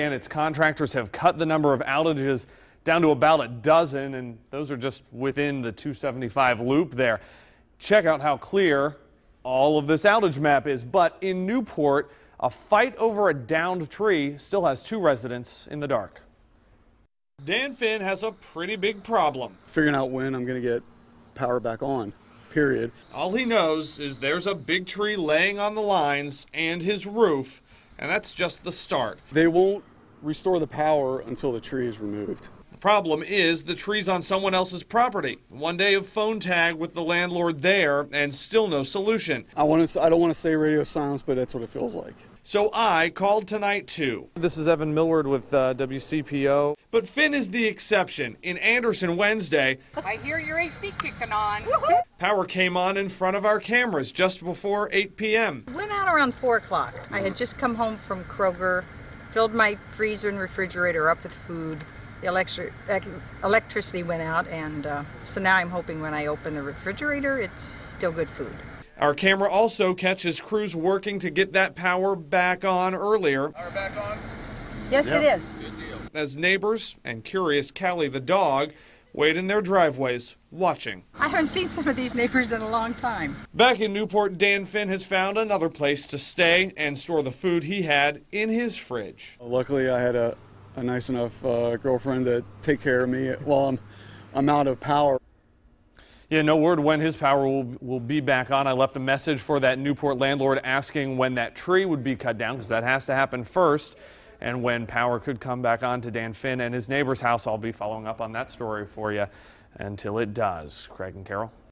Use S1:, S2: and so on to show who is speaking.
S1: And its contractors have cut the number of outages down to about a dozen, and those are just within the 275 loop there. Check out how clear all of this outage map is. But in Newport, a fight over a downed tree still has 2 residents in the dark. Dan Finn has a pretty big problem.
S2: Figuring out when I'm going to get power back on, period.
S1: All he knows is there's a big tree laying on the lines and his roof, and that's just the start.
S2: They won't restore the power until the tree is removed.
S1: The problem is the tree's on someone else's property. One day of phone tag with the landlord there and still no solution.
S2: I don't want to say radio silence, but that's what it feels like.
S1: So I called tonight too. This is Evan Millward with WCPO. But Finn is the exception. In Anderson Wednesday,
S3: I hear your AC kicking on.
S1: power came on in front of our cameras just before 8 p.m.
S3: Went out around 4 o'clock. I had just come home from Kroger, filled my freezer and refrigerator up with food. The electricity went out, and so now I'm hoping when I open the refrigerator, it's still good food.
S1: Our camera also catches crews working to get that power back on earlier.
S4: Power back on?
S3: Yes,
S1: Yep.
S3: It is.
S4: Good deal.
S1: As neighbors and curious Callie the dog wait in their driveways watching.
S3: I haven't seen some of these neighbors in a long time.
S1: Back in Newport, Dan Finn has found another place to stay and store the food he had in his fridge.
S2: Luckily, I had a nice enough girlfriend to take care of me while I'm out of power.
S1: Yeah, no word when his power will be back on. I left a message for that Newport landlord asking when that tree would be cut down, because that has to happen first, and when power could come back on to Dan Finn and his neighbor's house. I'll be following up on that story for you until it does. Craig and Carol.